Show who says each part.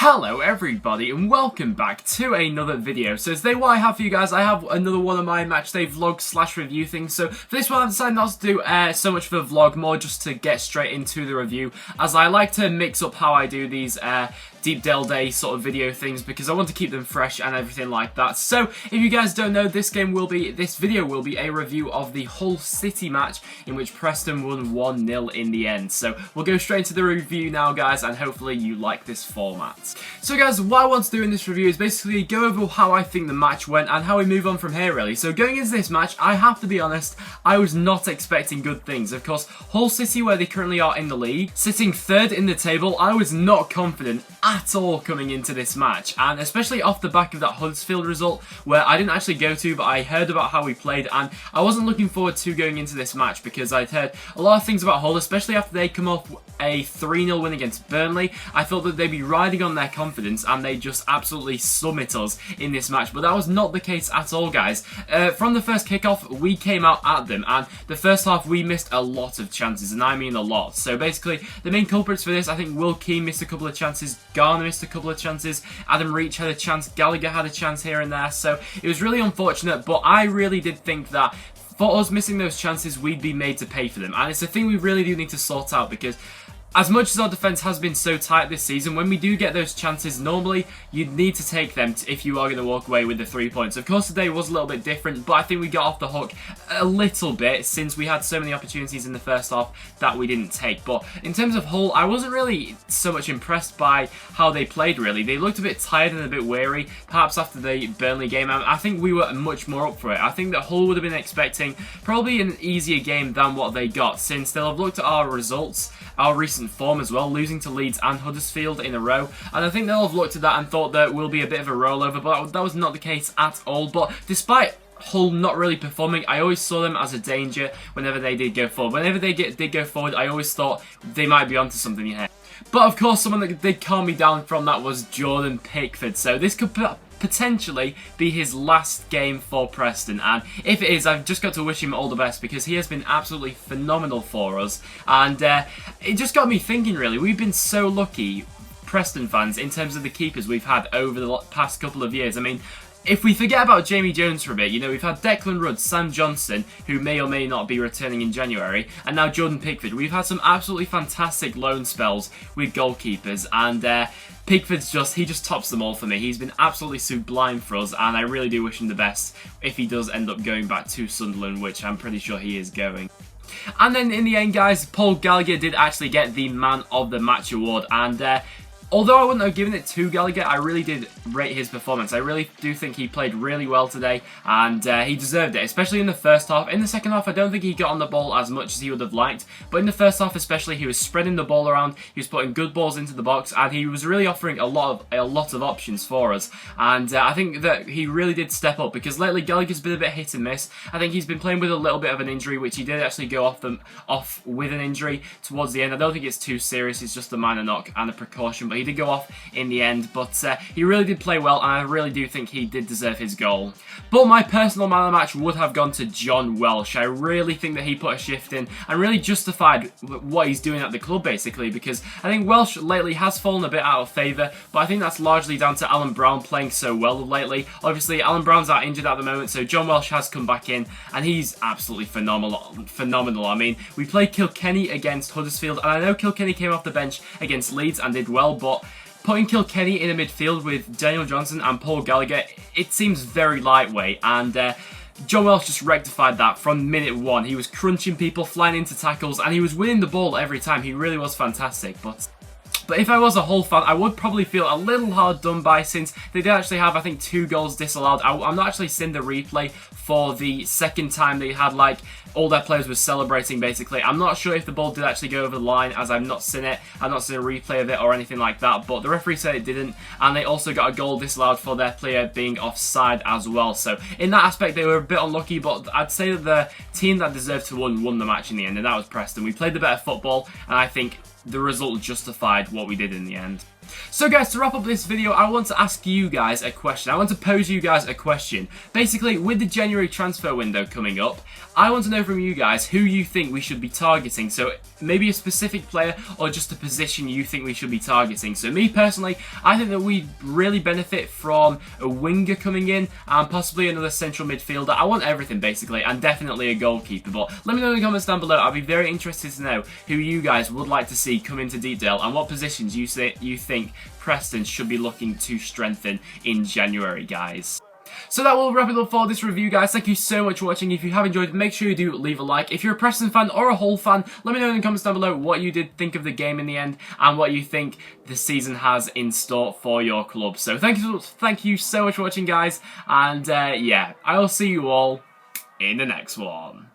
Speaker 1: Hello everybody and welcome back to another video. So today what I have for you guys, I have another one of my matchday vlog slash review things. So for this one I've decided not to do so much for the vlog, more just to get straight into the review, as I like to mix up how I do these Deepdale Day sort of video things because I want to keep them fresh and everything like that. So if you guys don't know, this video will be a review of the Hull City match in which Preston won 1-0 in the end. So we'll go straight into the review now guys, and hopefully you like this format. So guys, what I want to do in this review is basically go over how I think the match went and how we move on from here really. So going into this match, I have to be honest, I was not expecting good things. Of course, Hull City, where they currently are in the league, sitting third in the table, I was not confident at all coming into this match, and especially off the back of that Huddersfield result where I didn't actually go to, but I heard about how we played, and I wasn't looking forward to going into this match because I'd heard a lot of things about Hull, especially after they come off a 3-0 win against Burnley. I thought that they'd be riding on their confidence and they just absolutely summit us in this match, but that was not the case at all guys. From the first kickoff we came out at them, and the first half we missed a lot of chances, and I mean a lot. So basically the main culprits for this, I think Will Keane missed a couple of chances, Garner missed a couple of chances, Adam Reach had a chance, Gallagher had a chance here and there, so it was really unfortunate, but I really did think that for us missing those chances, we'd be made to pay for them. And it's a thing we really do need to sort out, because as much as our defence has been so tight this season, when we do get those chances, normally you'd need to take them if you are going to walk away with the 3 points. Of course, today was a little bit different, but I think we got off the hook a little bit since we had so many opportunities in the first half that we didn't take. But in terms of Hull, I wasn't really so much impressed by how they played, really. They looked a bit tired and a bit weary, perhaps after the Burnley game. I think we were much more up for it. I think that Hull would have been expecting probably an easier game than what they got, since they'll have looked at our results, our recent form as well, losing to Leeds and Huddersfield in a row, and I think they'll have looked at that and thought that will be a bit of a rollover, but that was not the case at all. But despite Hull not really performing, I always saw them as a danger whenever they did go forward. Whenever they did go forward, I always thought they might be onto something here. But of course, someone that did calm me down from that was Jordan Pickford, so this could potentially be his last game for Preston, and if it is, I've just got to wish him all the best because he has been absolutely phenomenal for us, and it just got me thinking really. We've been so lucky, Preston fans, in terms of the keepers we've had over the past couple of years. I mean, if we forget about Jamie Jones for a bit, you know, we've had Declan Rudd, Sam Johnson, who may or may not be returning in January, and now Jordan Pickford. We've had some absolutely fantastic loan spells with goalkeepers, and Pickford's he just tops them all for me. He's been absolutely sublime for us, and I really do wish him the best if he does end up going back to Sunderland, which I'm pretty sure he is going. And then in the end, guys, Paul Gallagher did actually get the Man of the Match award, and although I wouldn't have given it to Gallagher, I really did rate his performance. I really do think he played really well today, and he deserved it, especially in the first half. In the second half, I don't think he got on the ball as much as he would have liked, but in the first half especially, he was spreading the ball around, he was putting good balls into the box, and he was really offering a lot of options for us. And I think that he really did step up, because lately Gallagher's been a bit hit and miss. I think he's been playing with a little bit of an injury, which he did actually go off with an injury towards the end. I don't think it's too serious, it's just a minor knock and a precaution, but he did go off in the end, but he really did play well, and I really do think he did deserve his goal. But my personal man of the match would have gone to John Welsh. I really think that he put a shift in and really justified what he's doing at the club, basically, because I think Welsh lately has fallen a bit out of favour, but I think that's largely down to Alan Brown playing so well lately. Obviously, Alan Brown's out injured at the moment, so John Welsh has come back in, and he's absolutely phenomenal. I mean, we played Kilkenny against Huddersfield, and I know Kilkenny came off the bench against Leeds and did well, but putting Kilkenny in a midfield with Daniel Johnson and Paul Gallagher, it seems very lightweight, and John Welsh just rectified that from minute one. He was crunching people, flying into tackles, and he was winning the ball every time. He really was fantastic, but if I was a Hull fan, I would probably feel a little hard done by, since they did actually have, I think, 2 goals disallowed. I'm not actually seeing the replay for the second time they had, like, all their players were celebrating, basically. I'm not sure if the ball did actually go over the line, as I've not seen it. I've not seen a replay of it or anything like that, but the referee said it didn't, and they also got a goal disallowed for their player being offside as well. So in that aspect, they were a bit unlucky, but I'd say that the team that deserved to won the match in the end, and that was Preston. We played the better football, and I think the result justified what we did in the end. So guys, to wrap up this video, I want to ask you guys a question. I want to pose you guys a question. Basically, with the January transfer window coming up, I want to know from you guys who you think we should be targeting. So maybe a specific player or just a position you think we should be targeting. So me personally, I think that we really benefit from a winger coming in and possibly another central midfielder. I want everything basically, and definitely a goalkeeper. But let me know in the comments down below. I'd be very interested to know who you guys would like to see come into Deepdale and what positions you think Preston should be looking to strengthen in January, guys. So that will wrap it up for this review, guys. Thank you so much for watching. If you have enjoyed, make sure you do leave a like. If you're a Preston fan or a Hull fan, let me know in the comments down below what you did think of the game in the end and what you think the season has in store for your club. So thank you so much for watching, guys. And yeah, I will see you all in the next one.